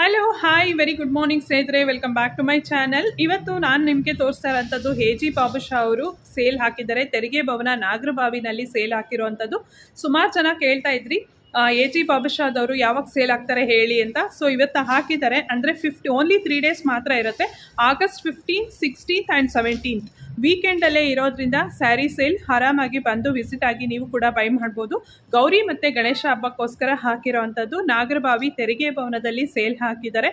Hello hi very good morning ಸ್ನೇಹಿತರೆ, welcome back to my channel. ಇವತ್ತು ನಾನು ನಿಮಗೆ ತೋರಿಸ್ತಾ ಇರೋಂಥದ್ದು ಹೇಜಿ ಬಾಬುಷಾ ಅವರು ಸೇಲ್ ಹಾಕಿದ್ದಾರೆ. ತೆರಿಗೆ ಭವನ ನಾಗರಬಾವಿನಲ್ಲಿ ಸೇಲ್ ಹಾಕಿರುವಂಥದ್ದು. ಸುಮಾರು ಜನ ಕೇಳ್ತಾ ಇದ್ರಿ ಎಜಿ ಬಾಬುಷಾದವರು ಯಾವಾಗ ಸೇಲ್ ಆಗ್ತಾರೆ ಹೇಳಿ ಅಂತ. ಸೊ ಇವತ್ತು ಹಾಕಿದ್ದಾರೆ. ಅಂದರೆ ಓನ್ಲಿ 3 ಡೇಸ್ ಮಾತ್ರ ಇರುತ್ತೆ. ಆಗಸ್ಟ್ 15, 16 ಆ್ಯಂಡ್ 17 ವೀಕೆಂಡಲ್ಲೇ ಇರೋದ್ರಿಂದ ಸ್ಯಾರಿ ಸೇಲ್ ಆರಾಮಾಗಿ ಬಂದು ವಿಸಿಟ್ ಆಗಿ ನೀವು ಕೂಡ ಬೈ ಮಾಡ್ಬೋದು. ಗೌರಿ ಮತ್ತು ಗಣೇಶ ಹಬ್ಬಕ್ಕೋಸ್ಕರ ಹಾಕಿರೋ ಅಂಥದ್ದು ನಾಗರಬಾವಿ ತೆರಿಗೆ ಭವನದಲ್ಲಿ ಸೇಲ್ ಹಾಕಿದ್ದಾರೆ.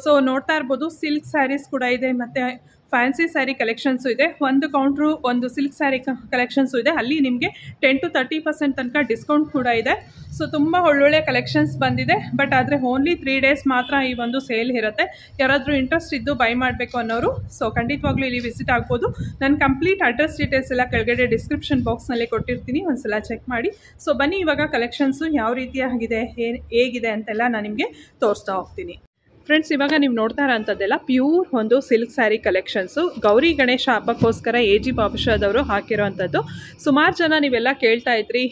ಸೊ ನೋಡ್ತಾ ಇರ್ಬೋದು, ಸಿಲ್ಕ್ ಸ್ಯಾರೀಸ್ ಕೂಡ ಇದೆ ಮತ್ತು ಫ್ಯಾನ್ಸಿ ಸ್ಯಾರಿ ಕಲೆಕ್ಷನ್ಸು ಇದೆ. ಒಂದು ಕೌಂಟ್ರು ಒಂದು ಸಿಲ್ಕ್ ಸ್ಯಾರಿ ಕಲೆಕ್ಷನ್ಸು ಇದೆ. ಅಲ್ಲಿ ನಿಮಗೆ 10 to 30% ತನಕ ಡಿಸ್ಕೌಂಟ್ ಕೂಡ ಇದೆ. ಸೊ ತುಂಬ ಒಳ್ಳೊಳ್ಳೆ ಕಲೆಕ್ಷನ್ಸ್ ಬಂದಿದೆ. ಬಟ್ ಆದರೆ ಓನ್ಲಿ 3 ಡೇಸ್ ಮಾತ್ರ ಈ ಒಂದು ಸೇಲ್ ಇರುತ್ತೆ. ಯಾರಾದರೂ ಇಂಟ್ರೆಸ್ಟ್ ಇದ್ದು ಬೈ ಮಾಡಬೇಕು ಅನ್ನೋರು ಸೊ ಖಂಡಿತವಾಗ್ಲೂ ಇಲ್ಲಿ ವಿಸಿಟ್ ಆಗ್ಬೋದು. ನಾನು ಕಂಪ್ಲೀಟ್ ಅಡ್ರೆಸ್ ಡೀಟೇಲ್ಸ್ ಎಲ್ಲ ಕೆಳಗಡೆ ಡಿಸ್ಕ್ರಿಪ್ಷನ್ ಬಾಕ್ಸ್ನಲ್ಲಿ ಕೊಟ್ಟಿರ್ತೀನಿ, ಒಂದ್ಸಲ ಚೆಕ್ ಮಾಡಿ. ಸೊ ಬನ್ನಿ, ಇವಾಗ ಕಲೆಕ್ಷನ್ಸು ಯಾವ ರೀತಿಯಾಗಿದೆ ಹೇಗಿದೆ ಅಂತೆಲ್ಲ ನಾನು ನಿಮಗೆ ತೋರಿಸ್ತಾ ಹೋಗ್ತೀನಿ. ಫ್ರೆಂಡ್ಸ್, ಇವಾಗ ನೀವು ನೋಡ್ತಾ ಇರೋಂಥದ್ದೆಲ್ಲ ಪ್ಯೂರ್ ಒಂದು ಸಿಲ್ಕ್ ಸ್ಯಾರಿ ಕಲೆಕ್ಷನ್ಸು. ಗೌರಿ ಗಣೇಶ ಹಬ್ಬಕ್ಕೋಸ್ಕರ ಎಜಿ ಬಾಬುಷಾದವರು ಹಾಕಿರೋವಂಥದ್ದು. ಸುಮಾರು ಜನ ನೀವೆಲ್ಲ ಕೇಳ್ತಾ ಇದ್ರಿ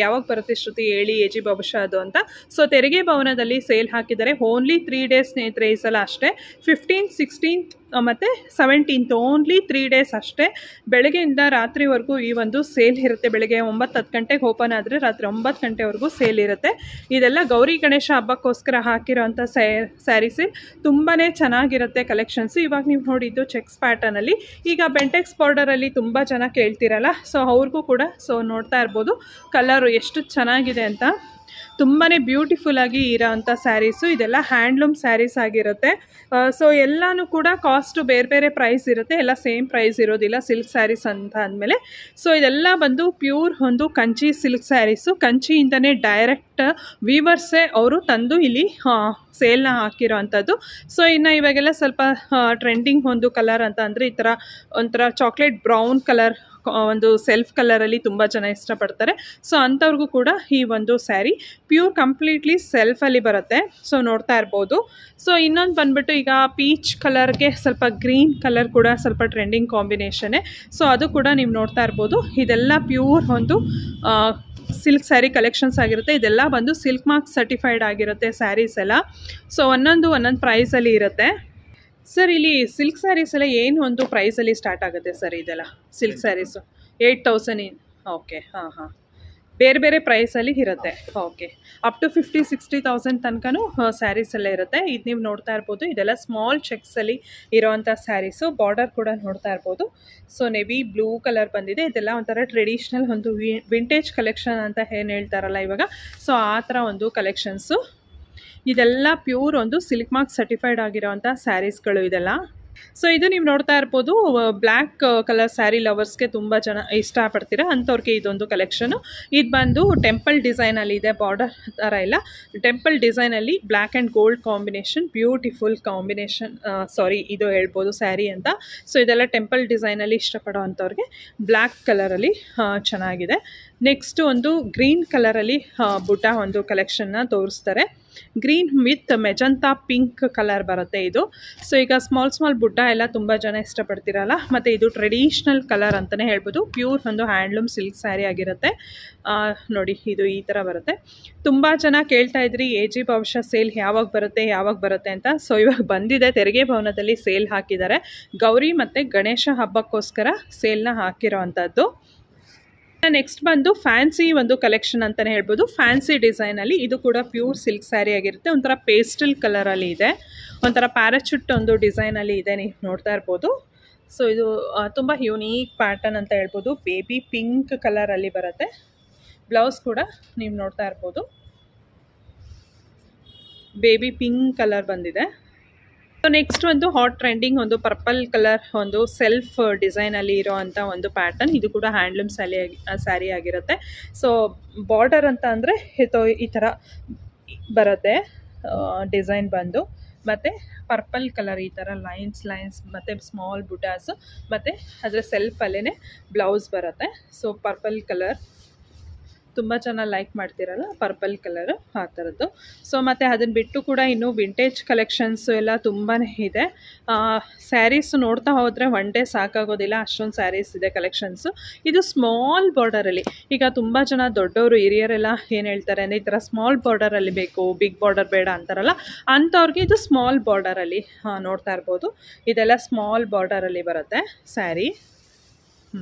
ಯಾವಾಗ ಬರುತ್ತೆ ಶ್ರುತಿ ಹೇಳಿ ಎಜಿ ಬಾಬುಷಾದು ಅಂತ. ಸೊ ತೆರಿಗೆ ಭವನದಲ್ಲಿ ಸೇಲ್ ಹಾಕಿದ್ದಾರೆ. ಓನ್ಲಿ 3 ಡೇಸ್ ಸ್ನೇಹಿತರೆ, ಈ ಸಲ ಅಷ್ಟೇ. 15, 16 ಮತ್ತು 17 ಓನ್ಲಿ 3 ಡೇಸ್ ಅಷ್ಟೇ. ಬೆಳಗ್ಗೆಯಿಂದ ರಾತ್ರಿವರೆಗೂ ಈ ಒಂದು ಸೇಲ್ ಇರುತ್ತೆ. ಬೆಳಗ್ಗೆ 9-10 ಗಂಟೆಗೆ ಓಪನ್ ಆದರೆ ರಾತ್ರಿ 9 ಗಂಟೆವರೆಗೂ ಸೇಲ್ ಇರುತ್ತೆ. ಇದೆಲ್ಲ ಗೌರಿ ಗಣೇಶ ಹಬ್ಬಕ್ಕೋಸ್ಕರ ಹಾಕಿರೋಂಥ ಸ್ಯಾರೀಸ್ ತುಂಬಾ ಚೆನ್ನಾಗಿರುತ್ತೆ ಕಲೆಕ್ಷನ್ಸು. ಇವಾಗ ನೀವು ನೋಡಿದ್ದು ಚೆಕ್ಸ್ ಪ್ಯಾಟರ್ನಲ್ಲಿ. ಈಗ ಬೆಂಟೆಕ್ಸ್ ಬಾರ್ಡರಲ್ಲಿ ತುಂಬ ಜನ ಕೇಳ್ತಿರಲ್ಲ, ಸೊ ಅವ್ರಿಗೂ ಕೂಡ ಸೊ ನೋಡ್ತಾ ಇರ್ಬೋದು ಕಲರು ಎಷ್ಟು ಚೆನ್ನಾಗಿದೆ ಅಂತ. ತುಂಬಾ ಬ್ಯೂಟಿಫುಲ್ ಆಗಿ ಇರೋಂಥ ಸ್ಯಾರೀಸು. ಇದೆಲ್ಲ ಹ್ಯಾಂಡ್ಲೂಮ್ ಸ್ಯಾರೀಸ್ ಆಗಿರುತ್ತೆ. ಸೊ ಎಲ್ಲನೂ ಕೂಡ ಕಾಸ್ಟು ಬೇರೆ ಬೇರೆ ಪ್ರೈಸ್ ಇರುತ್ತೆ, ಎಲ್ಲ ಸೇಮ್ ಪ್ರೈಸ್ ಇರೋದಿಲ್ಲ ಸಿಲ್ಕ್ ಸ್ಯಾರೀಸ್ ಅಂತ ಅಂದಮೇಲೆ. ಸೊ ಇದೆಲ್ಲ ಬಂದು ಪ್ಯೂರ್ ಒಂದು ಕಂಚಿ ಸಿಲ್ಕ್ ಸ್ಯಾರೀಸು. ಕಂಚಿಯಿಂದನೇ ಡೈರೆಕ್ಟ್ ವೀವರ್ಸೇ ಅವರು ತಂದು ಇಲ್ಲಿ ಸೇಲ್ನ ಹಾಕಿರೋ ಅಂಥದ್ದು. ಸೊ ಇನ್ನು ಇವಾಗೆಲ್ಲ ಸ್ವಲ್ಪ ಟ್ರೆಂಡಿಂಗ್ ಒಂದು ಕಲರ್ ಅಂತ ಅಂದರೆ ಈ ಥರ ಒಂಥರ ಚಾಕ್ಲೇಟ್ ಬ್ರೌನ್ ಕಲರ್, ಒಂದು ಸೆಲ್ಫ್ ಕಲರಲ್ಲಿ ತುಂಬ ಜನ ಇಷ್ಟಪಡ್ತಾರೆ. ಸೊ ಅಂಥವ್ರಿಗೂ ಕೂಡ ಈ ಒಂದು ಸ್ಯಾರಿ ಪ್ಯೂರ್ ಕಂಪ್ಲೀಟ್ಲಿ ಸೆಲ್ಫಲ್ಲಿ ಬರುತ್ತೆ. ಸೊ ನೋಡ್ತಾ ಇರ್ಬೋದು. ಸೊ ಇನ್ನೊಂದು ಬಂದ್ಬಿಟ್ಟು ಈಗ ಪೀಚ್ ಕಲರ್ಗೆ ಸ್ವಲ್ಪ ಗ್ರೀನ್ ಕಲರ್ ಕೂಡ ಸ್ವಲ್ಪ ಟ್ರೆಂಡಿಂಗ್ ಕಾಂಬಿನೇಷನ್ನೇ. ಸೊ ಅದು ಕೂಡ ನೀವು ನೋಡ್ತಾ ಇರ್ಬೋದು. ಇದೆಲ್ಲ ಪ್ಯೂರ್ ಒಂದು ಸಿಲ್ಕ್ ಸ್ಯಾರಿ ಕಲೆಕ್ಷನ್ಸ್ ಆಗಿರುತ್ತೆ. ಇದೆಲ್ಲ ಬಂದು ಸಿಲ್ಕ್ ಮಾರ್ಕ್ ಸರ್ಟಿಫೈಡ್ ಆಗಿರುತ್ತೆ ಸ್ಯಾರೀಸ್ ಎಲ್ಲ. ಸೊ ಒಂದೊಂದು ಪ್ರೈಸಲ್ಲಿ ಇರುತ್ತೆ. ಸರ್, ಇಲ್ಲಿ ಸಿಲ್ಕ್ ಸ್ಯಾರೀಸ್ ಎಲ್ಲ ಏನು ಒಂದು ಪ್ರೈಸಲ್ಲಿ ಸ್ಟಾರ್ಟ್ ಆಗುತ್ತೆ ಸರ್? ಇದೆಲ್ಲ ಸಿಲ್ಕ್ ಸ್ಯಾರೀಸು 8,000 ಓಕೆ. ಹಾಂ, ಬೇರೆ ಬೇರೆ ಪ್ರೈಸಲ್ಲಿ ಇರುತ್ತೆ. ಓಕೆ, ಅಪ್ ಟು 50-60,000 ತನಕನೂ ಸ್ಯಾರೀಸ್ ಎಲ್ಲ ಇರುತ್ತೆ. ಇದು ನೀವು ನೋಡ್ತಾ ಇರ್ಬೋದು. ಇದೆಲ್ಲ ಸ್ಮಾಲ್ ಚೆಕ್ಸಲ್ಲಿ ಇರೋವಂಥ ಸ್ಯಾರೀಸು. ಬಾರ್ಡರ್ ಕೂಡ ನೋಡ್ತಾ ಇರ್ಬೋದು. ಸೊ ನೆವಿ ಬ್ಲೂ ಕಲರ್ ಬಂದಿದೆ. ಇದೆಲ್ಲ ಒಂಥರ ಟ್ರೆಡಿಷ್ನಲ್ ಒಂದು ವಿಂಟೇಜ್ ಕಲೆಕ್ಷನ್ ಅಂತ ಏನು ಹೇಳ್ತಾರಲ್ಲ ಇವಾಗ, ಸೊ ಆ ಥರ ಒಂದು ಕಲೆಕ್ಷನ್ಸು. ಇದೆಲ್ಲ ಪ್ಯೂರ್ ಒಂದು ಸಿಲ್ಕ್ ಮಾರ್ಕ್ ಸರ್ಟಿಫೈಡ್ ಆಗಿರೋವಂಥ ಸ್ಯಾರೀಸ್ಗಳು ಇದೆಲ್ಲ. ಸೊ ಇದು ನೀವು ನೋಡ್ತಾ ಇರ್ಬೋದು, ಬ್ಲ್ಯಾಕ್ ಕಲರ್ ಸ್ಯಾರಿ ಲವರ್ಸ್ಗೆ ತುಂಬ ಜನ ಇಷ್ಟಪಡ್ತೀರ ಅಂಥವ್ರಿಗೆ ಇದೊಂದು ಕಲೆಕ್ಷನು. ಇದು ಬಂದು ಟೆಂಪಲ್ ಡಿಸೈನಲ್ಲಿ ಇದೆ. ಬಾರ್ಡರ್ ಥರ ಇಲ್ಲ, ಟೆಂಪಲ್ ಡಿಸೈನಲ್ಲಿ black and gold combination, beautiful combination. ಇದು ಹೇಳ್ಬೋದು ಸ್ಯಾರಿ ಅಂತ. ಸೊ ಇದೆಲ್ಲ ಟೆಂಪಲ್ ಡಿಸೈನಲ್ಲಿ ಇಷ್ಟಪಡೋ ಅಂಥವ್ರಿಗೆ ಬ್ಲ್ಯಾಕ್ ಕಲರಲ್ಲಿ ಚೆನ್ನಾಗಿದೆ. ನೆಕ್ಸ್ಟ್ ಒಂದು ಗ್ರೀನ್ ಕಲರಲ್ಲಿ ಬುಟ್ಟ ಒಂದು ಕಲೆಕ್ಷನ್ನ ತೋರಿಸ್ತಾರೆ. Green with magenta pink colour ಬರುತ್ತೆ ಇದು. ಸೊ ಈಗ ಸ್ಮಾಲ್ ಬುಟ್ಟ ಎಲ್ಲ ತುಂಬ ಜನ ಇಷ್ಟಪಡ್ತಿರಲ್ಲ, ಮತ್ತು ಇದು ಟ್ರೆಡಿಷ್ನಲ್ ಕಲರ್ ಅಂತಲೇ ಹೇಳ್ಬೋದು. ಪ್ಯೂರ್ ಒಂದು ಹ್ಯಾಂಡ್ಲೂಮ್ ಸಿಲ್ಕ್ ಸ್ಯಾರಿ ಆಗಿರುತ್ತೆ. ನೋಡಿ, ಇದು ಈ ಥರ ಬರುತ್ತೆ. ತುಂಬ ಜನ ಕೇಳ್ತಾ ಇದ್ರಿ ಎಜಿ ಬಾಬುಷಾ ಸೇಲ್ ಯಾವಾಗ ಬರುತ್ತೆ ಅಂತ. ಸೊ ಇವಾಗ ಬಂದಿದೆ. ತೆರಿಗೆ ಭವನದಲ್ಲಿ ಸೇಲ್ ಹಾಕಿದ್ದಾರೆ. ಗೌರಿ ಮತ್ತು ಗಣೇಶ ಹಬ್ಬಕ್ಕೋಸ್ಕರ ಸೇಲ್ನ ಹಾಕಿರೋ ಅಂಥದ್ದು. ನೆಕ್ಸ್ಟ್ ಬಂದು ಫ್ಯಾನ್ಸಿ ಒಂದು ಕಲೆಕ್ಷನ್ ಅಂತಲೇ ಹೇಳ್ಬೋದು. ಫ್ಯಾನ್ಸಿ ಡಿಸೈನಲ್ಲಿ ಇದು ಕೂಡ ಪ್ಯೂರ್ ಸಿಲ್ಕ್ ಸ್ಯಾರಿ ಆಗಿರುತ್ತೆ. ಒಂಥರ ಪೇಸ್ಟಲ್ ಕಲರಲ್ಲಿ ಇದೆ, ಒಂಥರ ಪ್ಯಾರಾಚೂಟ್ ಒಂದು ಡಿಸೈನಲ್ಲಿ ಇದೆ, ನೀವು ನೋಡ್ತಾ ಇರ್ಬೋದು. ಸೊ ಇದು ತುಂಬ ಯುನೀಕ್ ಪ್ಯಾಟರ್ನ್ ಅಂತ ಹೇಳ್ಬೋದು. ಬೇಬಿ ಪಿಂಕ್ ಕಲರಲ್ಲಿ ಬರುತ್ತೆ. ಬ್ಲೌಸ್ ಕೂಡ ನೀವು ನೋಡ್ತಾ ಇರ್ಬೋದು, ಬೇಬಿ ಪಿಂಕ್ ಕಲರ್ ಬಂದಿದೆ. ನೆಕ್ಸ್ಟ್ ಒಂದು ಹಾಟ್ ಟ್ರೆಂಡಿಂಗ್ ಒಂದು ಪರ್ಪಲ್ ಕಲರ್ ಒಂದು ಸೆಲ್ಫ್ ಡಿಸೈನಲ್ಲಿ ಇರೋ ಅಂಥ ಒಂದು ಪ್ಯಾಟರ್ನ್. ಇದು ಕೂಡ ಹ್ಯಾಂಡ್ಲೂಮ್ ಸ್ಯಾರಿ ಆಗಿರುತ್ತೆ. ಸೊ ಬಾರ್ಡರ್ ಅಂತ ಅಂದರೆ ಈ ಥರ ಬರುತ್ತೆ ಡಿಸೈನ್ ಬಂದು, ಮತ್ತು ಪರ್ಪಲ್ ಕಲರ್ ಈ ಥರ ಲೈನ್ಸ್ ಮತ್ತು ಸ್ಮಾಲ್ ಬುಟಾಸು, ಮತ್ತು ಅದರ ಸೆಲ್ಫಲ್ಲೇ ಬ್ಲೌಸ್ ಬರುತ್ತೆ. ಸೊ ಪರ್ಪಲ್ ಕಲರ್ ತುಂಬ ಜನ ಲೈಕ್ ಮಾಡ್ತಿರಲ್ಲ ಪರ್ಪಲ್ ಕಲರ್ ಆ ಥರದ್ದು. ಸೊ ಮತ್ತು ಅದನ್ನು ಬಿಟ್ಟು ಕೂಡ ಇನ್ನೂ ವಿಂಟೇಜ್ ಕಲೆಕ್ಷನ್ಸು ಎಲ್ಲ ತುಂಬಾ ಇದೆ. ಸ್ಯಾರೀಸ್ ನೋಡ್ತಾ ಹೋದರೆ ಒನ್ ಡೇ ಸಾಕಾಗೋದಿಲ್ಲ, ಅಷ್ಟೊಂದು ಸ್ಯಾರೀಸ್ ಇದೆ ಕಲೆಕ್ಷನ್ಸು. ಇದು ಸ್ಮಾಲ್ ಬಾರ್ಡರಲ್ಲಿ, ಈಗ ತುಂಬ ಜನ ದೊಡ್ಡವರು ಹಿರಿಯರೆಲ್ಲ ಏನು ಹೇಳ್ತಾರೆ ಅಂದರೆ ಈ ಥರ ಸ್ಮಾಲ್ ಬಾರ್ಡರಲ್ಲಿ ಬೇಕು, ಬಿಗ್ ಬಾರ್ಡರ್ ಬೇಡ ಅಂತಾರಲ್ಲ, ಅಂಥವ್ರಿಗೆ ಇದು ಸ್ಮಾಲ್ ಬಾರ್ಡರಲ್ಲಿ ನೋಡ್ತಾ ಇರ್ಬೋದು. ಇದೆಲ್ಲ ಸ್ಮಾಲ್ ಬಾರ್ಡರಲ್ಲಿ ಬರುತ್ತೆ ಸ್ಯಾರಿ.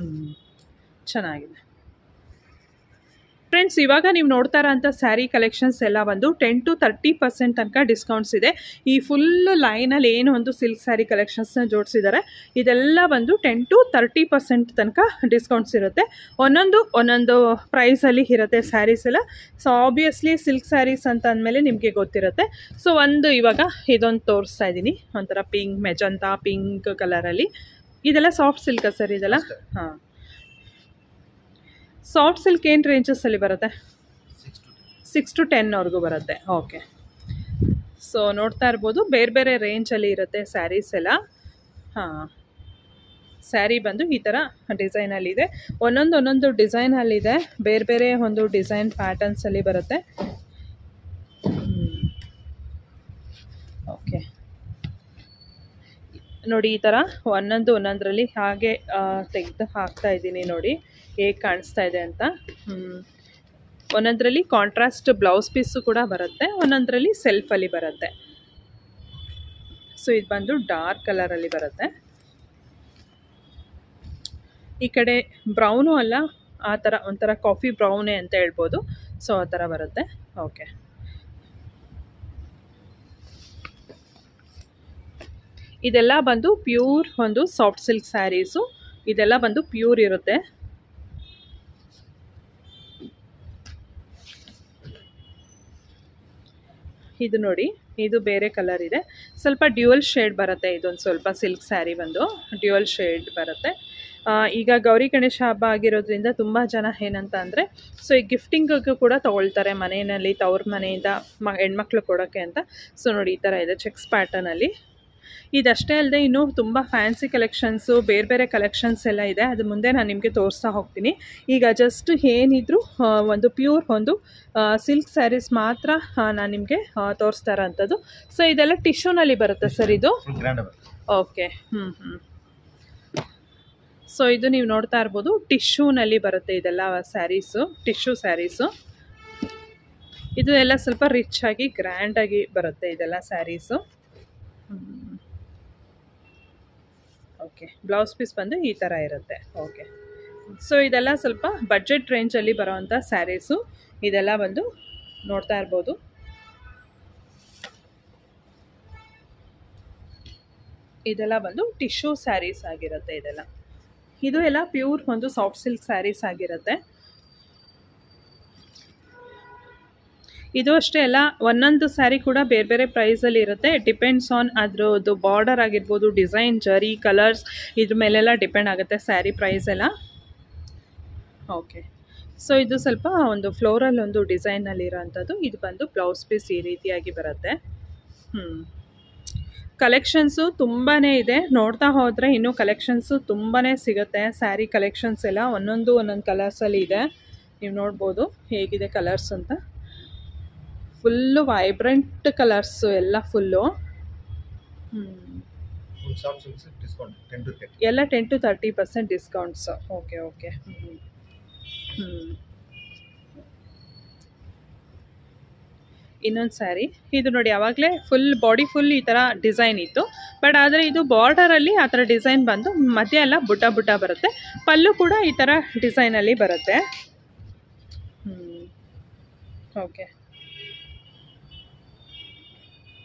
ಚೆನ್ನಾಗಿದೆ ಫ್ರೆಂಡ್ಸ್. ಇವಾಗ ನೀವು ನೋಡ್ತಾ ಇರೋಂಥ ಸ್ಯಾರಿ ಕಲೆಕ್ಷನ್ಸ್ ಎಲ್ಲ ಬಂದು 10 to 30% ತನಕ ಡಿಸ್ಕೌಂಟ್ಸ್ ಇದೆ. ಈ ಫುಲ್ಲು ಲೈನಲ್ಲಿ ಏನು ಒಂದು ಸಿಲ್ಕ್ ಸ್ಯಾರಿ ಕಲೆಕ್ಷನ್ಸ್ನ ಜೋಡಿಸಿದ್ದಾರೆ, ಇದೆಲ್ಲ ಬಂದು 10 to 30% ತನಕ ಡಿಸ್ಕೌಂಟ್ಸ್ ಇರುತ್ತೆ. ಒಂದೊಂದು ಪ್ರೈಸಲ್ಲಿ ಇರುತ್ತೆ ಸ್ಯಾರೀಸ್ ಎಲ್ಲ. ಸೊ ಆಬ್ವಿಯಸ್ಲಿ ಸಿಲ್ಕ್ ಸ್ಯಾರೀಸ್ ಅಂತ ಅಂದಮೇಲೆ ನಿಮಗೆ ಗೊತ್ತಿರುತ್ತೆ. ಸೊ ಇವಾಗ ಇದೊಂದು ತೋರಿಸ್ತಾ ಇದ್ದೀನಿ, ಒಂಥರ ಪಿಂಕ್, ಮೆಜಂತಾ ಪಿಂಕ್ ಕಲರಲ್ಲಿ. ಇದೆಲ್ಲ ಸಾಫ್ಟ್ ಸಿಲ್ಕಾ ಸರ್ ಇದೆಲ್ಲ? ಹಾಂ, ಸಾಫ್ಟ್ ಸಿಲ್ಕ್ ಏನು ರೇಂಜಸ್ಸಲ್ಲಿ ಬರುತ್ತೆ? 6 to 10ವರೆಗೂ ಬರುತ್ತೆ. ಓಕೆ, ಸೊ ನೋಡ್ತಾ ಇರ್ಬೋದು ಬೇರೆ ಬೇರೆ ರೇಂಜಲ್ಲಿ ಇರುತ್ತೆ ಸ್ಯಾರೀಸ್ ಎಲ್ಲ. ಹಾಂ, ಸ್ಯಾರಿ ಬಂದು ಈ ಥರ ಡಿಸೈನಲ್ಲಿದೆ, ಒಂದೊಂದು ಡಿಸೈನಲ್ಲಿದೆ, ಬೇರೆ ಬೇರೆ ಒಂದು ಡಿಸೈನ್ ಪ್ಯಾಟರ್ನ್ಸಲ್ಲಿ ಬರುತ್ತೆ. ಓಕೆ ನೋಡಿ, ಈ ಥರ ಒಂದೊಂದರಲ್ಲಿ ಹಾಗೆ ತೆಗೆದು ಹಾಕ್ತಾ ಇದ್ದೀನಿ ನೋಡಿ ಹೇಗೆ ಕಾಣಿಸ್ತಾ ಇದೆ ಅಂತ. ಒಂದೊಂದರಲ್ಲಿ ಕಾಂಟ್ರಾಸ್ಟ್ ಬ್ಲೌಸ್ ಪೀಸು ಕೂಡ ಬರುತ್ತೆ, ಒಂದೊಂದರಲ್ಲಿ ಸೆಲ್ಫಲ್ಲಿ ಬರುತ್ತೆ. ಸೊ ಇದು ಬಂದು ಡಾರ್ಕ್ ಕಲರಲ್ಲಿ ಬರುತ್ತೆ. ಈ ಕಡೆ ಬ್ರೌನು ಅಲ್ಲ, ಆ ಥರ ಒಂಥರ ಕಾಫಿ ಬ್ರೌನೇ ಅಂತ ಹೇಳ್ಬೋದು. ಸೊ ಆ ಥರ ಬರುತ್ತೆ. ಓಕೆ, ಇದೆಲ್ಲ ಬಂದು ಪ್ಯೂರ್ ಒಂದು ಸಾಫ್ಟ್ ಸಿಲ್ಕ್ ಸ್ಯಾರೀಸು. ಇದೆಲ್ಲ ಬಂದು ಪ್ಯೂರ್ ಇರುತ್ತೆ. ಇದು ನೋಡಿ, ಇದು ಬೇರೆ ಕಲರ್ ಇದೆ, ಸ್ವಲ್ಪ ಡ್ಯುಯಲ್ ಶೇಡ್ ಬರುತ್ತೆ. ಇದೊಂದು ಸ್ವಲ್ಪ ಸಿಲ್ಕ್ ಸ್ಯಾರಿ ಬಂದು ಡ್ಯುಯಲ್ ಶೇಡ್ ಬರುತ್ತೆ. ಈಗ ಗೌರಿ ಗಣೇಶ ಹಬ್ಬ ಆಗಿರೋದ್ರಿಂದ ತುಂಬ ಜನ ಏನಂತ ಅಂದರೆ, ಸೊ ಈ ಗಿಫ್ಟಿಂಗಿಗೂ ಕೂಡ ತೊಗೊಳ್ತಾರೆ ಮನೆಯಲ್ಲಿ, ತವ್ರ ಮನೆಯಿಂದ ಹೆಣ್ಮಕ್ಳು ಕೊಡೋಕ್ಕೆ ಅಂತ. ಸೊ ನೋಡಿ ಈ ಥರ ಇದೆ ಚೆಕ್ಸ್ ಪ್ಯಾಟರ್ನಲ್ಲಿ. ಇದಷ್ಟೇ ಅಲ್ಲದೆ ಇನ್ನೂ ತುಂಬ ಫ್ಯಾನ್ಸಿ ಕಲೆಕ್ಷನ್ಸು, ಬೇರೆ ಬೇರೆ ಕಲೆಕ್ಷನ್ಸ್ ಎಲ್ಲ ಇದೆ. ಅದು ಮುಂದೆ ನಾನು ನಿಮಗೆ ತೋರಿಸ್ತಾ ಹೋಗ್ತೀನಿ. ಈಗ ಜಸ್ಟ್ ಏನಿದ್ರು ಒಂದು ಪ್ಯೂರ್ ಒಂದು ಸಿಲ್ಕ್ ಸ್ಯಾರೀಸ್ ಮಾತ್ರ ನಾನು ನಿಮಗೆ ತೋರಿಸ್ತಾ ಇರೋಂಥದ್ದು. ಸೊ ಇದೆಲ್ಲ ಟಿಶ್ಯೂನಲ್ಲಿ ಬರುತ್ತೆ ಸರ್ ಇದು? ಓಕೆ, ಸೊ ಇದು ನೀವು ನೋಡ್ತಾ ಇರ್ಬೋದು ಟಿಶ್ಯೂನಲ್ಲಿ ಬರುತ್ತೆ ಇದೆಲ್ಲ ಸ್ಯಾರೀಸು, ಟಿಶ್ಯೂ ಸ್ಯಾರೀಸು. ಇದು ಎಲ್ಲ ಸ್ವಲ್ಪ ರಿಚ್ ಆಗಿ ಗ್ರ್ಯಾಂಡಾಗಿ ಬರುತ್ತೆ ಇದೆಲ್ಲ ಸ್ಯಾರೀಸು. ಓಕೆ, ಬ್ಲೌಸ್ ಪೀಸ್ ಬಂದು ಈ ಥರ ಇರುತ್ತೆ. ಓಕೆ, ಸೊ ಇದೆಲ್ಲ ಸ್ವಲ್ಪ ಬಡ್ಜೆಟ್ ರೇಂಜಲ್ಲಿ ಬರೋವಂಥ ಸ್ಯಾರೀಸು. ಇದೆಲ್ಲ ಬಂದು ನೋಡ್ತಾ ಇರ್ಬೋದು. ಇದೆಲ್ಲ ಬಂದು ಟಿಶ್ಯೂ ಸ್ಯಾರೀಸ್ ಆಗಿರುತ್ತೆ ಇದೆಲ್ಲ. ಇದು ಎಲ್ಲ ಪ್ಯೂರ್ ಒಂದು ಸಾಫ್ಟ್ ಸಿಲ್ಕ್ ಸ್ಯಾರೀಸ್ ಆಗಿರುತ್ತೆ. ಇದು ಅಷ್ಟೇ ಅಲ್ಲ, ಒಂದೊಂದು ಸ್ಯಾರಿ ಕೂಡ ಬೇರೆ ಬೇರೆ ಪ್ರೈಸಲ್ಲಿ ಇರುತ್ತೆ. ಡಿಪೆಂಡ್ಸ್ ಆನ್ ಅದ್ರದ್ದು ಬಾರ್ಡರ್ ಆಗಿರ್ಬೋದು, ಡಿಸೈನ್, ಜರಿ, ಕಲರ್ಸ್, ಇದ್ರ ಮೇಲೆಲ್ಲ ಡಿಪೆಂಡ್ ಆಗುತ್ತೆ ಸ್ಯಾರಿ ಪ್ರೈಸ್ ಎಲ್ಲ. ಓಕೆ, ಸೊ ಇದು ಸ್ವಲ್ಪ ಒಂದು ಫ್ಲೋರಲ್ ಒಂದು ಡಿಸೈನಲ್ಲಿ ಇರೋವಂಥದ್ದು. ಇದು ಬಂದು ಬ್ಲೌಸ್ ಪೀಸ್ ಈ ರೀತಿಯಾಗಿ ಬರುತ್ತೆ. ಕಲೆಕ್ಷನ್ಸು ತುಂಬಾ ಇದೆ, ನೋಡ್ತಾ ಹೋದರೆ ಇನ್ನೂ ಕಲೆಕ್ಷನ್ಸು ತುಂಬಾ ಸಿಗುತ್ತೆ. ಸ್ಯಾರಿ ಕಲೆಕ್ಷನ್ಸ್ ಎಲ್ಲ ಒಂದೊಂದು ಕಲರ್ಸಲ್ಲಿ ಇದೆ. ನೀವು ನೋಡ್ಬೋದು ಹೇಗಿದೆ ಕಲರ್ಸ್ ಅಂತ. ಫುಲ್ಲು ವೈಬ್ರೆಂಟ್ ಕಲರ್ಸು ಎಲ್ಲ ಫುಲ್ಲು. ಎಲ್ಲ 10 to 30% ಡಿಸ್ಕೌಂಟ್ಸ್. ಓಕೆ ಓಕೆ, ಇನ್ನೊಂದು ಸ್ಯಾರಿ ಇದು ನೋಡಿ, ಆವಾಗಲೇ ಫುಲ್ ಬಾಡಿ ಫುಲ್ ಈ ಥರ ಡಿಸೈನ್ ಇತ್ತು. ಬಟ್ ಆದರೆ ಇದು ಬಾರ್ಡರಲ್ಲಿ ಆ ಥರ ಡಿಸೈನ್ ಬಂದು ಮಧ್ಯ ಎಲ್ಲ ಬುಟ್ಟ ಬುಟ್ಟ ಬರುತ್ತೆ. ಪಲ್ಲು ಕೂಡ ಈ ಥರ ಡಿಸೈನಲ್ಲಿ ಬರುತ್ತೆ. ಓಕೆ,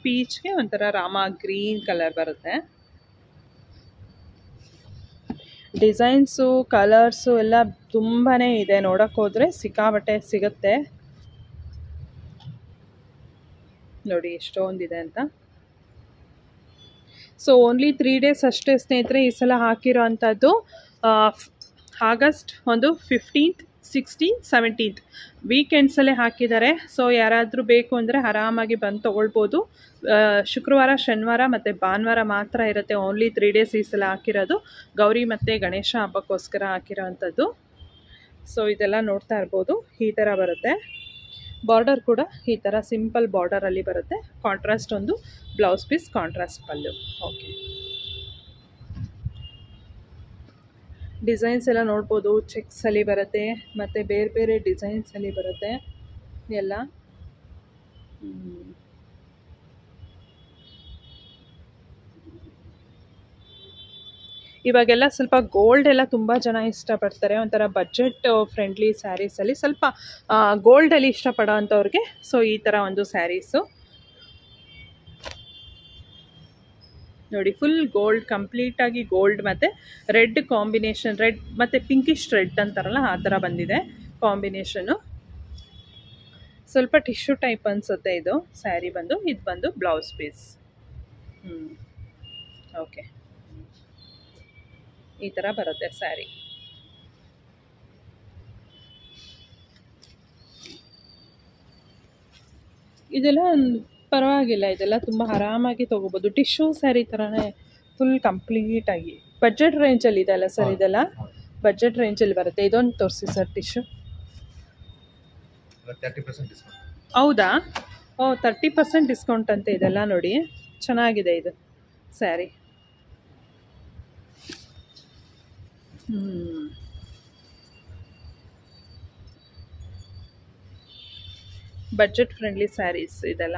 ಪೀಚ್ಗೆ ಒಂಥರ ರಾಮ ಗ್ರೀನ್ ಕಲರ್ ಬರುತ್ತೆ. ಡಿಸೈನ್ಸು, ಕಲರ್ಸು ಎಲ್ಲ ತುಂಬಾ ಇದೆ. ನೋಡೋಕ್ಕೆ ಹೋದರೆ ಸಿಕ್ಕಾಬಟ್ಟೆ ಸಿಗುತ್ತೆ. ನೋಡಿ ಎಷ್ಟೊಂದಿದೆ ಅಂತ. ಸೊ ಓನ್ಲಿ 3 days ಅಷ್ಟೇ ಸ್ನೇಹಿತರೆ ಈ ಸಲ ಹಾಕಿರೋ ಅಂಥದ್ದು. ಆಗಸ್ಟ್ ಒಂದು 15th, 16th, 17th ವೀಕೆಂಡ್ಸಲ್ಲೇ ಹಾಕಿದ್ದಾರೆ. ಸೊ ಯಾರಾದರೂ ಬೇಕು ಅಂದರೆ ಆರಾಮಾಗಿ ಬಂದು ತೊಗೊಳ್ಬೋದು. ಶುಕ್ರವಾರ, ಶನಿವಾರ ಮತ್ತು ಭಾನುವಾರ ಮಾತ್ರ ಇರುತ್ತೆ. ಓನ್ಲಿ 3 days ಈ ಸಲ ಹಾಕಿರೋದು. ಗೌರಿ ಮತ್ತು ಗಣೇಶ ಹಬ್ಬಕ್ಕೋಸ್ಕರ ಹಾಕಿರೋ ಅಂಥದ್ದು. ಸೊ ಇದೆಲ್ಲ ನೋಡ್ತಾ ಇರ್ಬೋದು, ಈ ಥರ ಬರುತ್ತೆ. ಬಾರ್ಡರ್ ಕೂಡ ಈ ಥರ ಸಿಂಪಲ್ ಬಾರ್ಡರಲ್ಲಿ ಬರುತ್ತೆ. ಕಾಂಟ್ರಾಸ್ಟ್ ಒಂದು ಬ್ಲೌಸ್ ಪೀಸ್, ಕಾಂಟ್ರಾಸ್ಟ್ ಪಲ್ಲು. ಓಕೆ, ಡಿಸೈನ್ಸ್ ಎಲ್ಲ ನೋಡ್ಬೋದು. ಚೆಕ್ಸಲ್ಲಿ ಬರುತ್ತೆ ಮತ್ತು ಬೇರೆ ಬೇರೆ ಡಿಸೈನ್ಸಲ್ಲಿ ಬರುತ್ತೆ ಎಲ್ಲ. ಇವಾಗೆಲ್ಲ ಸ್ವಲ್ಪ ಗೋಲ್ಡ್ ಎಲ್ಲ ತುಂಬ ಜನ ಇಷ್ಟಪಡ್ತಾರೆ. ಒಂಥರ ಬಜೆಟ್ ಫ್ರೆಂಡ್ಲಿ ಸ್ಯಾರೀಸಲ್ಲಿ ಸ್ವಲ್ಪ ಗೋಲ್ಡಲ್ಲಿ ಇಷ್ಟಪಡೋ ಅಂಥವ್ರಿಗೆ ಸೊ ಈ ಥರ ಒಂದು ಸ್ಯಾರೀಸು ನೋಡಿ. ಫುಲ್ ಗೋಲ್ಡ್, ಕಂಪ್ಲೀಟಾಗಿ ಗೋಲ್ಡ್ ಮತ್ತು ರೆಡ್ ಕಾಂಬಿನೇಷನ್, ರೆಡ್ ಮತ್ತು ಪಿಂಕಿಶ್ ರೆಡ್ ಅಂತಾರಲ್ಲ ಆ ಥರ ಬಂದಿದೆ ಕಾಂಬಿನೇಷನು. ಸ್ವಲ್ಪ ಟಿಶ್ಯೂ ಟೈಪ್ ಅನಿಸುತ್ತೆ ಇದು ಸ್ಯಾರಿ ಬಂದು. ಇದು ಬಂದು ಬ್ಲೌಸ್ ಪೀಸ್. ಓಕೆ, ಈ ಥರ ಬರುತ್ತೆ ಸ್ಯಾರಿ. ಇದೆಲ್ಲ ಪರವಾಗಿಲ್ಲ, ಇದೆಲ್ಲ ತುಂಬ ಆರಾಮಾಗಿ ತೊಗೋಬೋದು. ಟಿಶ್ಯೂ ಸ್ಯಾರಿ ಥರನೇ ಫುಲ್ ಕಂಪ್ಲೀಟಾಗಿ ಬಜೆಟ್ ರೇಂಜಲ್ಲಿ ಇದೆ ಅಲ್ಲ ಸರ್? ಇದೆಲ್ಲ ಬಜೆಟ್ ರೇಂಜಲ್ಲಿ ಬರುತ್ತೆ. ಇದೊಂದು ತೋರಿಸಿ ಸರ್ ಟಿಶ್ಯೂ. ಹೌದಾ? ಓ, 30% ಡಿಸ್ಕೌಂಟ್ ಅಂತೆ ಇದೆಲ್ಲ ನೋಡಿ. ಚೆನ್ನಾಗಿದೆ ಇದು ಸ್ಯಾರಿ. ಬಜೆಟ್ ಫ್ರೆಂಡ್ಲಿ ಸ್ಯಾರೀಸ್ ಇದೆಲ್ಲ.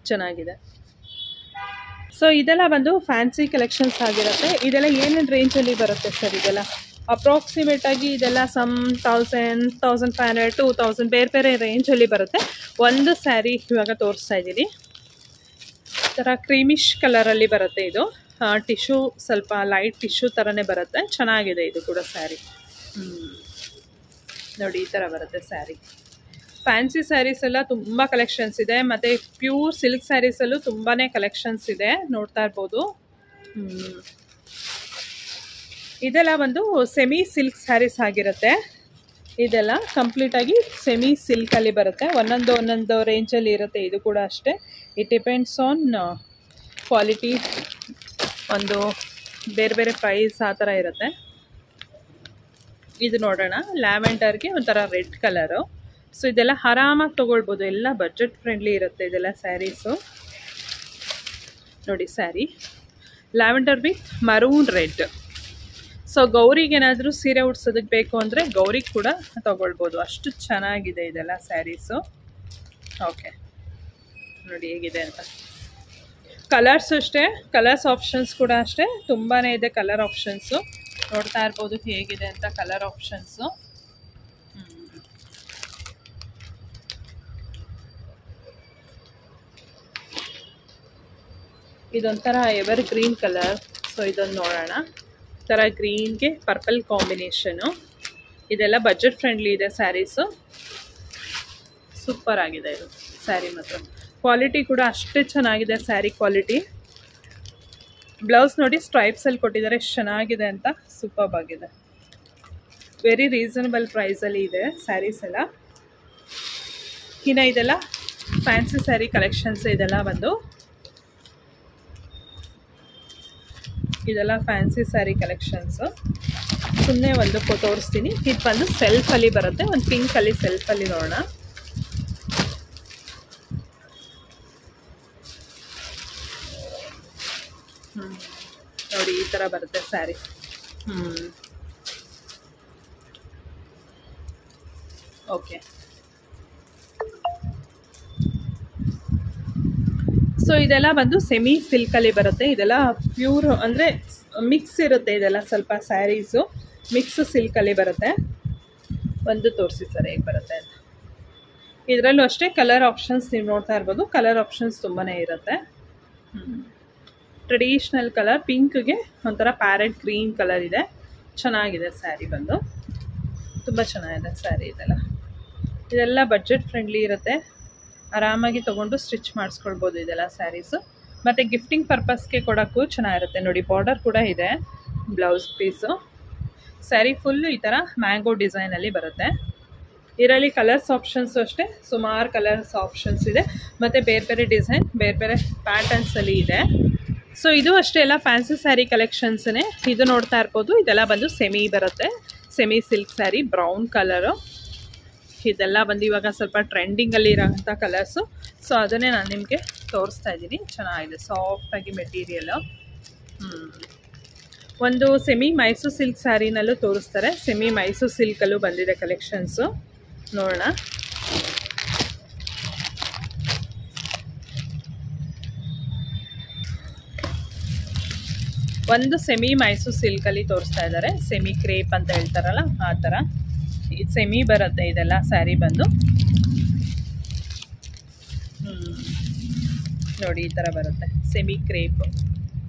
ಚೆನ್ನಾಗಿದೆ. ಸೊ ಇದೆಲ್ಲ ಬಂದು ಫ್ಯಾನ್ಸಿ ಕಲೆಕ್ಷನ್ಸ್ ಆಗಿರುತ್ತೆ. ಇದೆಲ್ಲ ಏನೇನು ರೇಂಜಲ್ಲಿ ಬರುತ್ತೆ ಸರ್? ಇದೆಲ್ಲ ಅಪ್ರಾಕ್ಸಿಮೇಟಾಗಿ ಇದೆಲ್ಲ ಸಮ್ 1000, 1500, 2000 ಬೇರೆ ಬೇರೆ ರೇಂಜಲ್ಲಿ ಬರುತ್ತೆ. ಒಂದು ಸ್ಯಾರಿ ಇವಾಗ ತೋರಿಸ್ತಾ ಇದ್ದೀನಿ. ಈ ಥರ ಕ್ರೀಮಿಶ್ ಕಲರಲ್ಲಿ ಬರುತ್ತೆ ಇದು. ಟಿಶ್ಯೂ ಸ್ವಲ್ಪ ಲೈಟ್ ಟಿಶ್ಯೂ ಥರನೇ ಬರುತ್ತೆ. ಚೆನ್ನಾಗಿದೆ ಇದು ಕೂಡ ಸ್ಯಾರಿ. ನೋಡಿ, ಈ ಥರ ಬರುತ್ತೆ ಸ್ಯಾರಿ. ಫ್ಯಾನ್ಸಿ ಸ್ಯಾರೀಸ್ ಎಲ್ಲ ತುಂಬ ಕಲೆಕ್ಷನ್ಸ್ ಇದೆ. ಮತ್ತು ಪ್ಯೂರ್ ಸಿಲ್ಕ್ ಸ್ಯಾರೀಸಲ್ಲೂ ತುಂಬಾ ಕಲೆಕ್ಷನ್ಸ್ ಇದೆ, ನೋಡ್ತಾ ಇರ್ಬೋದು. ಇದೆಲ್ಲ ಒಂದು ಸೆಮಿ ಸಿಲ್ಕ್ ಸ್ಯಾರೀಸ್ ಆಗಿರುತ್ತೆ. ಇದೆಲ್ಲ ಕಂಪ್ಲೀಟಾಗಿ ಸೆಮಿ ಸಿಲ್ಕಲ್ಲಿ ಬರುತ್ತೆ. ಒಂದೊಂದು ರೇಂಜಲ್ಲಿ ಇರುತ್ತೆ. ಇದು ಕೂಡ ಅಷ್ಟೇ. ಇಟ್ ಡಿಪೆಂಡ್ಸ್ ಆನ್ ಕ್ವಾಲಿಟಿ, ಒಂದು ಬೇರೆ ಬೇರೆ ಪ್ರೈಸ್ ಆ ಥರ ಇರುತ್ತೆ. ಇದು ನೋಡೋಣ, ಲ್ಯಾವೆಂಡರ್ಗೆ ಒಂಥರ ರೆಡ್ ಕಲರು. ಸೊ ಇದೆಲ್ಲ ಆರಾಮಾಗಿ ತೊಗೊಳ್ಬೋದು, ಎಲ್ಲ ಬಜೆಟ್ ಫ್ರೆಂಡ್ಲಿ ಇರುತ್ತೆ ಇದೆಲ್ಲ ಸ್ಯಾರೀಸು. ನೋಡಿ sari lavender with maroon red. So ಗೌರಿಗೆ ಏನಾದರೂ ಸೀರೆ ಉಡ್ಸೋದಕ್ಕೆ ಬೇಕು ಅಂದರೆ ಗೌರಿಗೆ ಕೂಡ ತೊಗೊಳ್ಬೋದು, ಅಷ್ಟು ಚೆನ್ನಾಗಿದೆ ಇದೆಲ್ಲ ಸ್ಯಾರೀಸು. ಓಕೆ, ನೋಡಿ ಹೇಗಿದೆ ಅಂತ. ಕಲರ್ಸು ಅಷ್ಟೇ, ಕಲರ್ಸ್ ಆಪ್ಷನ್ಸ್ ಕೂಡ ಅಷ್ಟೇ ತುಂಬಾ ಇದೆ. ಕಲರ್ ಆಪ್ಷನ್ಸು ನೋಡ್ತಾ ಇರ್ಬೋದು ಹೇಗಿದೆ ಅಂತ. ಕಲರ್ ಆಪ್ಷನ್ಸು ಇದೊಂಥರ ಎವರ್ ಗ್ರೀನ್ ಕಲರ್. ಸೊ ಇದೊಂದು ನೋಡೋಣ. ಥರ ಗ್ರೀನ್ಗೆ ಪರ್ಪಲ್ ಕಾಂಬಿನೇಷನು. ಇದೆಲ್ಲ ಬಜೆಟ್ ಫ್ರೆಂಡ್ಲಿ ಇದೆ ಸ್ಯಾರೀಸು. ಸೂಪರ್ ಆಗಿದೆ ಇದು ಸ್ಯಾರಿ. ಮಾತ್ರ ಕ್ವಾಲಿಟಿ ಕೂಡ ಅಷ್ಟೇ ಚೆನ್ನಾಗಿದೆ ಸ್ಯಾರಿ ಕ್ವಾಲಿಟಿ. ಬ್ಲೌಸ್ ನೋಡಿ ಸ್ಟ್ರೈಪ್ಸಲ್ಲಿ ಕೊಟ್ಟಿದ್ದಾರೆ, ಎಷ್ಟು ಚೆನ್ನಾಗಿದೆ ಅಂತ. ಸೂಪರ್ ಆಗಿದೆ. ವೆರಿ ರೀಸನಬಲ್ ಪ್ರೈಸಲ್ಲಿ ಇದೆ ಸ್ಯಾರೀಸ್ ಎಲ್ಲ. ಇನ್ನು ಇದೆಲ್ಲ ಫ್ಯಾನ್ಸಿ ಸ್ಯಾರಿ ಕಲೆಕ್ಷನ್ಸ್. ಇದೆಲ್ಲ ಬಂದು ಇದೆಲ್ಲ ಫ್ಯಾನ್ಸಿ ಸ್ಯಾರಿ ಕಲೆಕ್ಷನ್ಸು. ಸುಮ್ಮನೆ ಒಂದು ತೋರಿಸ್ತೀನಿ. ಇದು ಬಂದು ಸೆಲ್ಫಲ್ಲಿ ಬರುತ್ತೆ, ಒಂದು ಪಿಂಕಲ್ಲಿ ಸೆಲ್ಫಲ್ಲಿ ನೋಡೋಣ. ನೋಡಿ ಈ ಥರ ಬರುತ್ತೆ ಸ್ಯಾರಿ. ಓಕೆ, ಸೊ ಇದೆಲ್ಲ ಬಂದು ಸೆಮಿ ಸಿಲ್ಕಲ್ಲಿ ಬರುತ್ತೆ. ಇದೆಲ್ಲ ಪ್ಯೂರ್ ಅಂದರೆ ಮಿಕ್ಸ್ ಇರುತ್ತೆ. ಇದೆಲ್ಲ ಸ್ವಲ್ಪ ಸ್ಯಾರೀಸು ಮಿಕ್ಸ್ ಸಿಲ್ಕಲ್ಲಿ ಬರುತ್ತೆ. ಒಂದು ತೋರಿಸಿ ಸರ್ ಹೇಗೆ ಬರುತ್ತೆ ಅಂತ. ಇದರಲ್ಲೂ ಅಷ್ಟೇ ಕಲರ್ ಆಪ್ಷನ್ಸ್ ನೀವು ನೋಡ್ತಾ ಇರ್ಬೋದು. ಕಲರ್ ಆಪ್ಷನ್ಸ್ ತುಂಬಾ ಇರುತ್ತೆ. ಟ್ರೆಡಿಷ್ನಲ್ ಕಲರ್ ಪಿಂಕ್ಗೆ ಒಂಥರ ಪ್ಯಾರೆಟ್ ಗ್ರೀನ್ ಕಲರ್ ಇದೆ. ಚೆನ್ನಾಗಿದೆ ಸ್ಯಾರಿ ಬಂದು, ತುಂಬ ಚೆನ್ನಾಗಿದೆ ಸ್ಯಾರಿ. ಇದೆಲ್ಲ ಬಜೆಟ್ ಫ್ರೆಂಡ್ಲಿ ಇರುತ್ತೆ. ಆರಾಮಾಗಿ ತೊಗೊಂಡು ಸ್ಟಿಚ್ ಮಾಡಿಸ್ಕೊಳ್ಬೋದು ಇದೆಲ್ಲ ಸ್ಯಾರೀಸು. ಮತ್ತು ಗಿಫ್ಟಿಂಗ್ ಪರ್ಪಸ್ಗೆ ಕೊಡೋಕ್ಕೂ ಚೆನ್ನಾಗಿರುತ್ತೆ. ನೋಡಿ ಬಾರ್ಡರ್ ಕೂಡ ಇದೆ ಬ್ಲೌಸ್ ಪೀಸು. ಸ್ಯಾರಿ ಫುಲ್ಲು ಈ ಥರ ಮ್ಯಾಂಗೋ ಡಿಸೈನಲ್ಲಿ ಬರುತ್ತೆ. ಇದರಲ್ಲಿ ಕಲರ್ಸ್ ಆಪ್ಷನ್ಸು ಅಷ್ಟೇ ಸುಮಾರು ಕಲರ್ಸ್ ಆಪ್ಷನ್ಸ್ ಇದೆ. ಮತ್ತು ಬೇರೆ ಬೇರೆ ಡಿಸೈನ್ ಬೇರೆ ಬೇರೆ ಪ್ಯಾಟರ್ನ್ಸಲ್ಲಿ ಇದೆ. ಸೊ ಇದು ಅಷ್ಟೇ ಎಲ್ಲ ಫ್ಯಾನ್ಸಿ ಸ್ಯಾರಿ ಕಲೆಕ್ಷನ್ಸ್ನೇ. ಇದು ನೋಡ್ತಾ ಇರ್ಬೋದು, ಇದೆಲ್ಲ ಬಂದು ಸೆಮಿ ಬರುತ್ತೆ, semi silk sari brown colour. ಇದೆಲ್ಲ ಬಂದು ಇವಾಗ ಸ್ವಲ್ಪ ಟ್ರೆಂಡಿಂಗಲ್ಲಿ ಇರೋಂಥ ಕಲರ್ಸು. ಸೊ ಅದನ್ನೇ ನಾನು ನಿಮಗೆ ತೋರಿಸ್ತಾ ಇದ್ದೀನಿ. ಚೆನ್ನಾಗಿದೆ, ಸಾಫ್ಟಾಗಿ ಮೆಟೀರಿಯಲು. ಒಂದು ಸೆಮಿ ಮೈಸೂರು ಸಿಲ್ಕ್ ಸ್ಯಾರಿನಲ್ಲೂ ತೋರಿಸ್ತಾರೆ, ಸೆಮಿ ಮೈಸೂರು ಸಿಲ್ಕಲ್ಲೂ ಬಂದಿದೆ ಕಲೆಕ್ಷನ್ಸು. ನೋಡೋಣ. ಒಂದು ಸೆಮಿ ಮೈಸೂರು ಸಿಲ್ಕಲ್ಲಿ ತೋರಿಸ್ತಾ ಇದ್ದಾರೆ, ಸೆಮಿ ಕ್ರೇಪ್ ಅಂತ ಹೇಳ್ತಾರಲ್ಲ ಆ ಥರ. ಇದು ಸೆಮಿ ಬರುತ್ತೆ ಇದೆಲ್ಲ ಸ್ಯಾರಿ ಬಂದು. ನೋಡಿ ಈ ಥರ ಬರುತ್ತೆ ಸೆಮಿ ಕ್ರೇಪ್.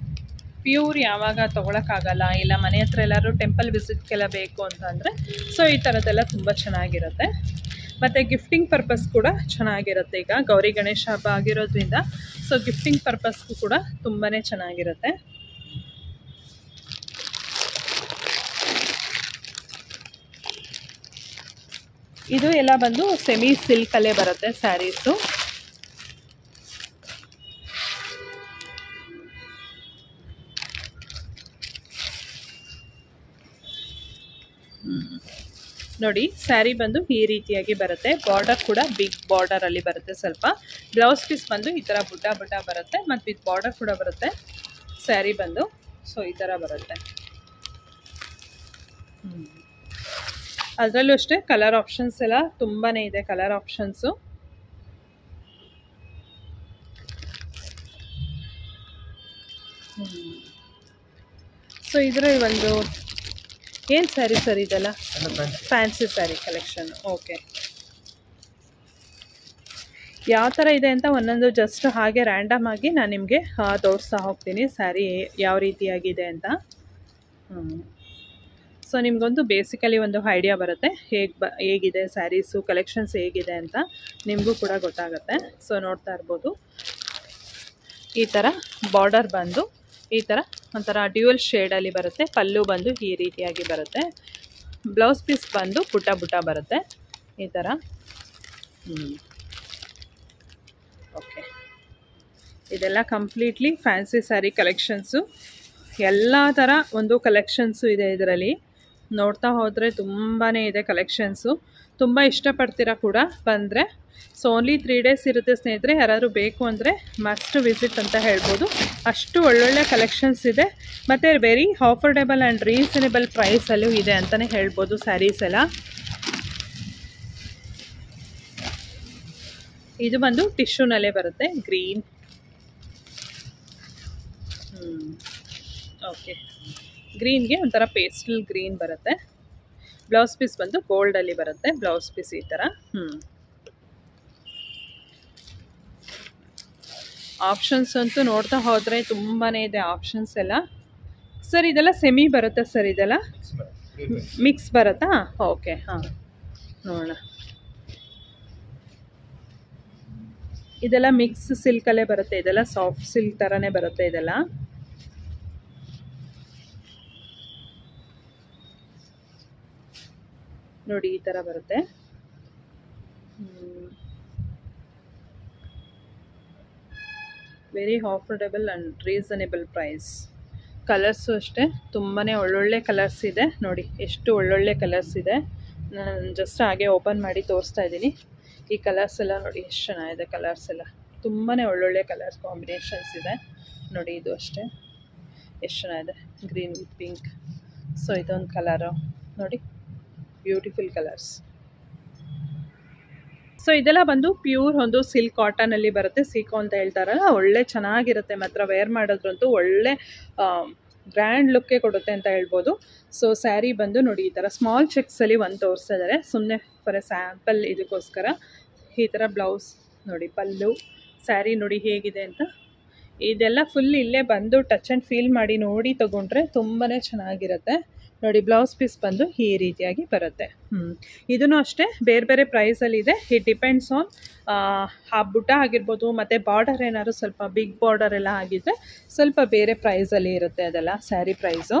ಪ್ಯೂರ್ ಯಾವಾಗ ತೊಗೊಳಕ್ಕಾಗಲ್ಲ, ಇಲ್ಲ ಮನೆ ಹತ್ರ ಎಲ್ಲರೂ ಟೆಂಪಲ್ ವಿಸಿಟ್ಗೆಲ್ಲ ಬೇಕು ಅಂತಂದರೆ ಸೊ ಈ ಥರದ್ದೆಲ್ಲ ತುಂಬ ಚೆನ್ನಾಗಿರುತ್ತೆ. ಮತ್ತು ಗಿಫ್ಟಿಂಗ್ ಪರ್ಪಸ್ ಕೂಡ ಚೆನ್ನಾಗಿರುತ್ತೆ. ಈಗ ಗೌರಿ ಗಣೇಶ ಹಬ್ಬ ಆಗಿರೋದ್ರಿಂದ ಸೊ ಗಿಫ್ಟಿಂಗ್ ಪರ್ಪಸ್ಗೂ ಕೂಡ ತುಂಬಾ ಚೆನ್ನಾಗಿರುತ್ತೆ. ಇದು ಎಲ್ಲ ಬಂದು ಸೆಮಿ ಸಿಲ್ಕಲ್ಲೇ ಬರುತ್ತೆ ಸ್ಯಾರೀಸು. ನೋಡಿ ಸ್ಯಾರಿ ಬಂದು ಈ ರೀತಿಯಾಗಿ ಬರುತ್ತೆ, ಬಾರ್ಡರ್ ಕೂಡ ಬಿಗ್ ಬಾರ್ಡರಲ್ಲಿ ಬರುತ್ತೆ ಸ್ವಲ್ಪ. ಬ್ಲೌಸ್ ಪೀಸ್ ಬಂದು ಈ ಥರ ಬುಟ್ಟ ಬುಟ್ಟ ಬರುತ್ತೆ ಮತ್ತು ವಿತ್ ಬಾರ್ಡರ್ ಕೂಡ ಬರುತ್ತೆ ಸ್ಯಾರಿ ಬಂದು. ಸೊ ಈ ಥರ ಬರುತ್ತೆ. ಅದರಲ್ಲೂ ಅಷ್ಟೇ ಕಲರ್ ಆಪ್ಷನ್ಸ್ ಎಲ್ಲ ತುಂಬಾ ಇದೆ, ಕಲರ್ ಆಪ್ಷನ್ಸು. ಸೊ ಇದರ ಒಂದು ಏನು ಸ್ಯಾರಿ ಸರ್ ಇದೆಲ್ಲ? Fancy sari collection. ಓಕೆ, ಯಾವ ಥರ ಇದೆ ಅಂತ ಒಂದೊಂದು ಜಸ್ಟ್ ಹಾಗೆ ರ್ಯಾಂಡಮ್ ಆಗಿ ನಾನು ನಿಮಗೆ ತೋರಿಸ್ತಾ ಹೋಗ್ತೀನಿ ಸ್ಯಾರಿ ಯಾವ ರೀತಿಯಾಗಿದೆ ಅಂತ. ಸೊ ನಿಮಗೊಂದು ಬೇಸಿಕಲಿ ಒಂದು ಐಡಿಯಾ ಬರುತ್ತೆ ಹೇಗಿದೆ ಸ್ಯಾರೀಸು ಕಲೆಕ್ಷನ್ಸ್ ಹೇಗಿದೆ ಅಂತ ನಿಮಗೂ ಕೂಡ ಗೊತ್ತಾಗುತ್ತೆ. ಸೊ ನೋಡ್ತಾ ಇರ್ಬೋದು, ಈ ಥರ ಬಾರ್ಡರ್ ಬಂದು ಈ ಥರ ಒಂಥರ ಡ್ಯೂಯಲ್ ಶೇಡಲ್ಲಿ ಬರುತ್ತೆ. ಪಲ್ಲು ಬಂದು ಈ ರೀತಿಯಾಗಿ ಬರುತ್ತೆ. ಬ್ಲೌಸ್ ಪೀಸ್ ಬಂದು ಪುಟ್ಟ ಪುಟ್ಟ ಬರುತ್ತೆ ಈ ಥರ. ಓಕೆ, ಇದೆಲ್ಲ ಕಂಪ್ಲೀಟ್ಲಿ ಫ್ಯಾನ್ಸಿ ಸ್ಯಾರಿ ಕಲೆಕ್ಷನ್ಸು. ಎಲ್ಲ ಥರ ಒಂದು ಕಲೆಕ್ಷನ್ಸು ಇದೆ ಇದರಲ್ಲಿ. ನೋಡ್ತಾ ಹೋದರೆ ತುಂಬಾ ಇದೆ ಕಲೆಕ್ಷನ್ಸು. ತುಂಬ ಇಷ್ಟಪಡ್ತೀರಾ ಕೂಡ ಬಂದರೆ. ಸೊ ಓನ್ಲಿ 3 days ಇರುತ್ತೆ ಸ್ನೇಹಿತರೆ. ಯಾರಾದರೂ ಬೇಕು ಅಂದರೆ ಮಸ್ಟ್ ವಿಸಿಟ್ ಅಂತ ಹೇಳ್ಬೋದು. ಅಷ್ಟು ಒಳ್ಳೊಳ್ಳೆ ಕಲೆಕ್ಷನ್ಸ್ ಇದೆ ಮತ್ತು ವೆರಿ ಆಫರ್ಡೆಬಲ್ ಆ್ಯಂಡ್ ರೀಸನೇಬಲ್ ಪ್ರೈಸಲ್ಲೂ ಇದೆ ಅಂತಲೇ ಹೇಳ್ಬೋದು ಸ್ಯಾರೀಸ್ ಎಲ್ಲ. ಇದು ಬಂದು ಟಿಶ್ಯೂನಲ್ಲೇ ಬರುತ್ತೆ, ಗ್ರೀನ್. ಓಕೆ, ಗ್ರೀನ್ಗೆ ಒಂಥರ ಪೇಸ್ಟಲ್ ಗ್ರೀನ್ ಬರುತ್ತೆ. ಬ್ಲೌಸ್ ಪೀಸ್ ಬಂದು ಗೋಲ್ಡಲ್ಲಿ ಬರುತ್ತೆ ಬ್ಲೌಸ್ ಪೀಸ್ ಈ ಥರ. ಆಪ್ಷನ್ಸ್ ಅಂತೂ ನೋಡ್ತಾ ಹೋದರೆ ತುಂಬಾ ಇದೆ ಆಪ್ಷನ್ಸ್ ಎಲ್ಲ. ಸರ್ ಇದೆಲ್ಲ ಸೆಮಿ ಬರುತ್ತಾ ಸರ್? ಇದೆಲ್ಲ ಮಿಕ್ಸ್ ಬರುತ್ತಾ? ಓಕೆ, ಹಾಂ ನೋಡೋಣ. ಇದೆಲ್ಲ ಮಿಕ್ಸ್ ಸಿಲ್ಕಲ್ಲೇ ಬರುತ್ತೆ, ಇದೆಲ್ಲ ಸಾಫ್ಟ್ ಸಿಲ್ಕ್ ಥರನೇ ಬರುತ್ತೆ ಇದೆಲ್ಲ. ನೋಡಿ ಈ ಥರ ಬರುತ್ತೆ. Very affordable and reasonable price. Colours ಅಷ್ಟೇ ತುಂಬಾ ಒಳ್ಳೊಳ್ಳೆ ಕಲರ್ಸ್ ಇದೆ. ನೋಡಿ ಎಷ್ಟು ಒಳ್ಳೊಳ್ಳೆ ಕಲರ್ಸ್ ಇದೆ. ನಾನು ಜಸ್ಟ್ ಹಾಗೆ ಓಪನ್ ಮಾಡಿ ತೋರಿಸ್ತಾ ಇದ್ದೀನಿ. ಈ ಕಲರ್ಸ್ ಎಲ್ಲ ನೋಡಿ ಎಷ್ಟು ಚೆನ್ನಾಗಿದೆ. ಕಲರ್ಸ್ ಎಲ್ಲ ತುಂಬಾ ಒಳ್ಳೊಳ್ಳೆ ಕಲರ್ಸ್ ಕಾಂಬಿನೇಷನ್ಸ್ ಇದೆ. ನೋಡಿ ಇದು ಅಷ್ಟೇ ಎಷ್ಟು ಚೆನ್ನಾಗಿದೆ, ಗ್ರೀನ್ ವಿತ್ ಪಿಂಕ್. ಸೊ ಇದೊಂದು ಕಲರು ನೋಡಿ, ಬ್ಯೂಟಿಫುಲ್ ಕಲರ್ಸ್. ಸೊ ಇದೆಲ್ಲ ಬಂದು ಪ್ಯೂರ್ ಒಂದು ಸಿಲ್ಕ್ ಕಾಟನಲ್ಲಿ ಬರುತ್ತೆ. ಸೀಕೋ ಅಂತ ಹೇಳ್ತಾರಲ್ಲ, ಒಳ್ಳೆ ಚೆನ್ನಾಗಿರುತ್ತೆ. ಮಾತ್ರ ವೇರ್ ಮಾಡೋದ್ರಂತೂ ಒಳ್ಳೆ ಗ್ರ್ಯಾಂಡ್ ಲುಕ್ಕೇ ಕೊಡುತ್ತೆ ಅಂತ ಹೇಳ್ಬೋದು. ಸೊ ಸ್ಯಾರಿ ಬಂದು ನೋಡಿ ಈ ಥರ ಸ್ಮಾಲ್ ಚೆಕ್ಸಲ್ಲಿ ಒಂದು ತೋರಿಸ್ತಾ ಇದ್ದಾರೆ, ಸುಮ್ಮನೆ ಫಾರ್ ಎ ಸ್ಯಾಂಪಲ್ ಇದಕ್ಕೋಸ್ಕರ. ಈ ಥರ ಬ್ಲೌಸ್ ನೋಡಿ, ಪಲ್ಲು, ಸ್ಯಾರಿ ನೋಡಿ ಹೇಗಿದೆ ಅಂತ. ಇದೆಲ್ಲ ಫುಲ್ ಇಲ್ಲೇ ಬಂದು ಟಚ್ ಆ್ಯಂಡ್ ಫೀಲ್ ಮಾಡಿ ನೋಡಿ ತೊಗೊಂಡ್ರೆ ತುಂಬಾ ಚೆನ್ನಾಗಿರುತ್ತೆ. ನೋಡಿ ಬ್ಲೌಸ್ ಪೀಸ್ ಬಂದು ಈ ರೀತಿಯಾಗಿ ಬರುತ್ತೆ. ಇದೂ ಅಷ್ಟೇ ಬೇರೆ ಬೇರೆ ಪ್ರೈಸಲ್ಲಿದೆ. ಇಟ್ ಡಿಪೆಂಡ್ಸ್ ಆನ್ ಆ ಬುಟ್ಟ ಆಗಿರ್ಬೋದು, ಮತ್ತು ಬಾರ್ಡರ್ ಏನಾದ್ರು ಸ್ವಲ್ಪ ಬಿಗ್ ಬಾರ್ಡರ್ ಎಲ್ಲ ಆಗಿದ್ದರೆ ಸ್ವಲ್ಪ ಬೇರೆ ಪ್ರೈಸಲ್ಲಿ ಇರುತ್ತೆ ಅದೆಲ್ಲ ಸ್ಯಾರಿ ಪ್ರೈಸು.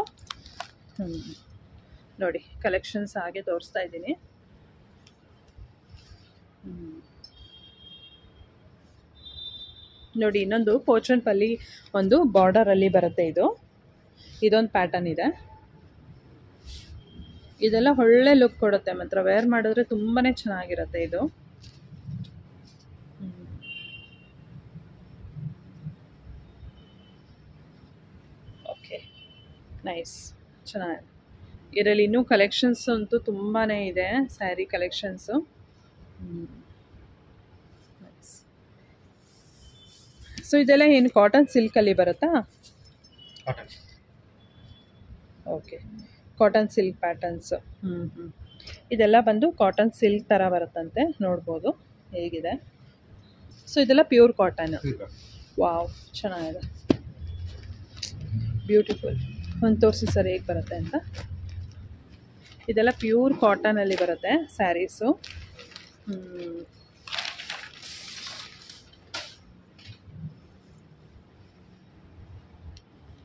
ನೋಡಿ ಕಲೆಕ್ಷನ್ಸ್ ಹಾಗೆ ತೋರಿಸ್ತಾ ಇದ್ದೀನಿ. ನೋಡಿ ಇನ್ನೊಂದು ಪೋಚನ್ಪಲ್ಲಿ ಒಂದು ಬಾರ್ಡರಲ್ಲಿ ಬರುತ್ತೆ. ಇದೊಂದು ಪ್ಯಾಟರ್ನ್ ಇದೆ. ಇದೆಲ್ಲ ಒಳ್ಳೆ ಲುಕ್ ಕೊಡುತ್ತೆ, ಮಾತ್ರ ವೇರ್ ಮಾಡಿದ್ರೆ ತುಂಬಾ ಚೆನ್ನಾಗಿರುತ್ತೆ ಇದು. ಓಕೆ, ನೈಸ್, ಚೆನ್ನಾಗಿದೆ. ಇದರಲ್ಲಿ ಇನ್ನೂ ಕಲೆಕ್ಷನ್ಸ್ ಅಂತೂ ತುಂಬಾ ಇದೆ, ಸ್ಯಾರಿ ಕಲೆಕ್ಷನ್ಸು. ಸೊ ಇದೆಲ್ಲ ಏನು ಕಾಟನ್ ಸಿಲ್ಕಲ್ಲಿ ಬರುತ್ತಾ? Okay, cotton silk patterns. ಇದೆಲ್ಲ ಬಂದು ಕಾಟನ್ ಸಿಲ್ಕ್ ಥರ ಬರುತ್ತಂತೆ, ನೋಡ್ಬೋದು ಹೇಗಿದೆ. ಸೊ ಇದೆಲ್ಲ ಪ್ಯೂರ್ ಕಾಟನ್. ವಾವ್, ಚೆನ್ನಾಗಿದೆ, ಬ್ಯೂಟಿಫುಲ್. ಒಂದು ತೋರಿಸಿ ಸರ್ ಹೇಗೆ ಬರುತ್ತೆ ಅಂತ. ಇದೆಲ್ಲ ಪ್ಯೂರ್ ಕಾಟನಲ್ಲಿ ಬರುತ್ತೆ ಸ್ಯಾರೀಸು.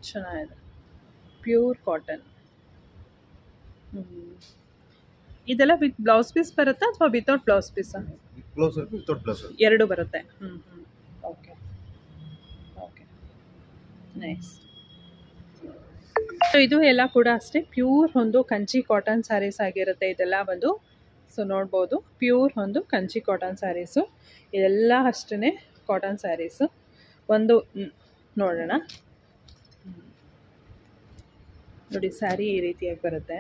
ಚೆನ್ನಾಗಿದೆ, ಪ್ಯೂರ್ ಕಾಟನ್. ಇದೆಲ್ಲ ವಿತ್ ಬ್ಲೌಸ್ ಪೀಸ್ ಬರುತ್ತಾ ಅಥವಾ ವಿತೌಟ್ ಬ್ಲೌಸ್ ಪೀಸಾ? ಎರಡು ಬರುತ್ತೆ. Okay okay, nice. ಸೊ ಇದು ಎಲ್ಲ ಕೂಡ ಅಷ್ಟೇ ಪ್ಯೂರ್ ಒಂದು ಕಂಚಿ ಕಾಟನ್ ಸ್ಯಾರೀಸ್ ಆಗಿರುತ್ತೆ ಇದೆಲ್ಲ ಬಂದು. ಸೊ ನೋಡ್ಬೋದು, ಪ್ಯೂರ್ ಒಂದು ಕಂಚಿ ಕಾಟನ್ ಸ್ಯಾರೀಸು. ಇದೆಲ್ಲ ಅಷ್ಟೇ ಕಾಟನ್ ಸ್ಯಾರೀಸು. ಒಂದು ನೋಡೋಣ ನೋಡಿ, ಸ್ಯಾರಿ ಈ ರೀತಿಯಾಗಿ ಬರುತ್ತೆ.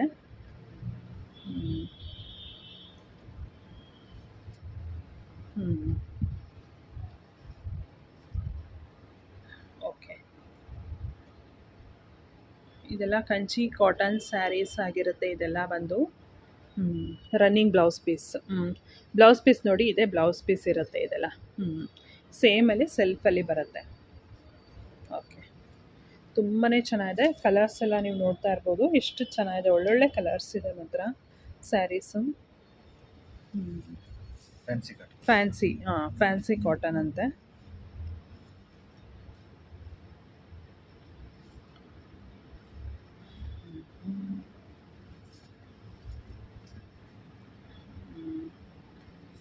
ಓಕೆ, ಇದೆಲ್ಲ ಕಂಚಿ ಕಾಟನ್ ಸ್ಯಾರೀಸ್ ಆಗಿರುತ್ತೆ ಇದೆಲ್ಲ ಬಂದು. Running blouse piece. Blouse piece ನೋಡಿ, ಇದೆ ಬ್ಲೌಸ್ ಪೀಸ್ ಇರುತ್ತೆ ಇದೆಲ್ಲ. ಸೇಮಲ್ಲಿ ಸೆಲ್ಫಲ್ಲಿ ಬರುತ್ತೆ. ಓಕೆ, ತುಂಬಾ ಚೆನ್ನಾಗಿದೆ. ಕಲರ್ಸ್ ಎಲ್ಲ ನೀವು ನೋಡ್ತಾ ಇರ್ಬೋದು, ಎಷ್ಟು ಚೆನ್ನಾಗಿದೆ, ಒಳ್ಳೊಳ್ಳೆ ಕಲರ್ಸ್ ಇದೆ ಮಾತ್ರ ಸ್ಯಾರೀಸು. ಫ್ಯಾನ್ಸಿ, ಫ್ಯಾನ್ಸಿ ಕಾಟನ್ ಅಂತೆ.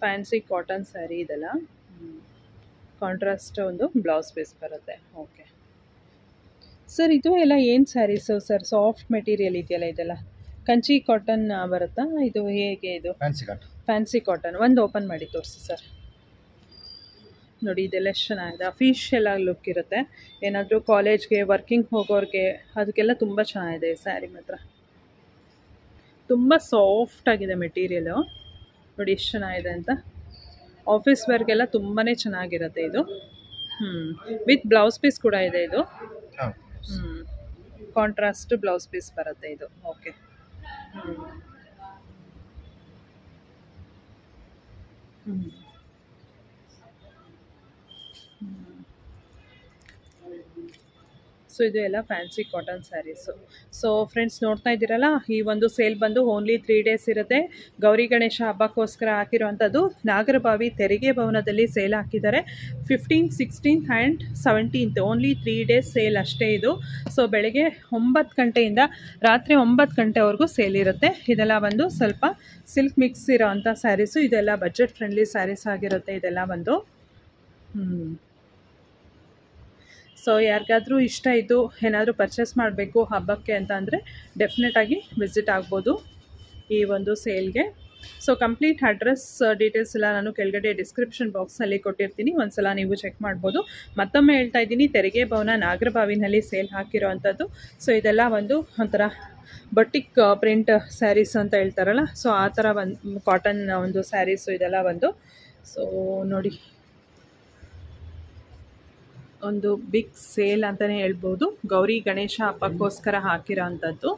ಫ್ಯಾನ್ಸಿ ಕಾಟನ್ ಸ್ಯಾರಿ ಇದೆಲ್ಲ. ಕಾಂಟ್ರಾಸ್ಟ್ ಒಂದು ಬ್ಲೌಸ್ ಪೀಸ್ ಬರುತ್ತೆ. ಓಕೆ ಸರ್, ಇದು ಎಲ್ಲ ಏನು ಸ್ಯಾರೀಸು ಸರ್? ಸಾಫ್ಟ್ ಮೆಟೀರಿಯಲ್ ಇದೆಯಲ್ಲ ಇದೆಲ್ಲ, ಕಂಚಿ ಕಾಟನ್ ಬರುತ್ತಾ? ಇದು ಹೇಗೆ? ಇದು ಫ್ಯಾನ್ಸಿ ಕಾಟನ್. ಒಂದು ಓಪನ್ ಮಾಡಿ ತೋರಿಸಿ ಸರ್. ನೋಡಿ, ಇದೆಲ್ಲ ಎಷ್ಟು ಚೆನ್ನಾಗಿದೆ, ಅಫಿಷಿಯಲ್ ಆಗಿ ಲುಕ್ ಇರುತ್ತೆ. ಏನಾದರೂ ಕಾಲೇಜ್ಗೆ, ವರ್ಕಿಂಗ್ ಹೋಗೋರಿಗೆ ಅದಕ್ಕೆಲ್ಲ ತುಂಬ ಚೆನ್ನಾಗಿದೆ ಈ ಸ್ಯಾರಿ ಮಾತ್ರ. ತುಂಬ ಸಾಫ್ಟ್ ಆಗಿದೆ ಮೆಟೀರಿಯಲು. ನೋಡಿ ಎಷ್ಟು ಚೆನ್ನಾಗಿದೆ ಅಂತ. ಆಫೀಸ್ ವರ್ಗೆಲ್ಲ ತುಂಬಾ ಚೆನ್ನಾಗಿರುತ್ತೆ ಇದು. ವಿತ್ ಬ್ಲೌಸ್ ಪೀಸ್ ಕೂಡ ಇದೆ ಇದು. ಕಾಂಟ್ರಾಸ್ಟ್ ಬ್ಲೌಸ್ ಪೀಸ್ ಬರುತ್ತೆ ಇದು. ಓಕೆ, ಸೊ ಇದು ಎಲ್ಲ fancy cotton saris. So friends, ನೋಡ್ತಾ ಇದ್ದೀರಲ್ಲ, ಈ ಒಂದು ಸೇಲ್ ಬಂದು ಓನ್ಲಿ 3 days ಇರುತ್ತೆ. ಗೌರಿ ಗಣೇಶ ಹಬ್ಬಕ್ಕೋಸ್ಕರ ಹಾಕಿರುವಂಥದ್ದು. ನಾಗರಬಾವಿ ತೆರಿಗೆ ಭವನದಲ್ಲಿ ಸೇಲ್ ಹಾಕಿದ್ದಾರೆ. 15th, 16th and 17th only 3 days sale ಅಷ್ಟೇ ಇದು. ಸೊ ಬೆಳಗ್ಗೆ 9 ಗಂಟೆಯಿಂದ ರಾತ್ರಿ 9 ಗಂಟೆವರೆಗೂ ಸೇಲ್ ಇರುತ್ತೆ. ಇದೆಲ್ಲ ಬಂದು ಸ್ವಲ್ಪ ಸಿಲ್ಕ್ ಮಿಕ್ಸ್ ಇರೋವಂಥ ಸ್ಯಾರೀಸು. ಇದೆಲ್ಲ ಬಜೆಟ್ ಫ್ರೆಂಡ್ಲಿ ಸ್ಯಾರೀಸ್ ಆಗಿರುತ್ತೆ ಇದೆಲ್ಲ ಬಂದು. ಸೊ ಯಾರಿಗಾದರೂ ಇಷ್ಟ ಇದ್ದು ಏನಾದರೂ ಪರ್ಚೇಸ್ ಮಾಡಬೇಕು ಹಬ್ಬಕ್ಕೆ ಅಂತ ಅಂದರೆ ಡೆಫಿನೆಟಾಗಿ ವಿಸಿಟ್ ಆಗ್ಬೋದು ಈ ಒಂದು ಸೇಲ್ಗೆ. ಸೊ ಕಂಪ್ಲೀಟ್ ಅಡ್ರೆಸ್ ಡೀಟೇಲ್ಸ್ ಎಲ್ಲ ನಾನು ಕೆಳಗಡೆ ಡಿಸ್ಕ್ರಿಪ್ಷನ್ ಬಾಕ್ಸ್ನಲ್ಲಿ ಕೊಟ್ಟಿರ್ತೀನಿ, ಒಂದು ಸಲ ನೀವು ಚೆಕ್ ಮಾಡ್ಬೋದು. ಮತ್ತೊಮ್ಮೆ ಹೇಳ್ತಾ ಇದ್ದೀನಿ, ತೆರಿಗೆ ಭವನ ನಾಗರಬಾವಿನಲ್ಲಿ ಸೇಲ್ ಹಾಕಿರೋ ಅಂಥದ್ದು. ಸೊ ಇದೆಲ್ಲ ಒಂದು ಒಂಥರ ಬಟಿಕ್ ಪ್ರಿಂಟ್ ಸ್ಯಾರೀಸ್ ಅಂತ ಹೇಳ್ತಾರಲ್ಲ, ಸೊ ಆ ಥರ ಒಂದು ಕಾಟನ್ ಒಂದು ಸ್ಯಾರೀಸು ಇದೆಲ್ಲ ಒಂದು. ಸೊ ನೋಡಿ, ಒಂದು ಬಿಗ್ ಸೇಲ್ ಅಂತಲೇ ಹೇಳ್ಬೋದು. ಗೌರಿ ಗಣೇಶ ಹಬ್ಬಕ್ಕೋಸ್ಕರ ಹಾಕಿರೋ ಅಂಥದ್ದು.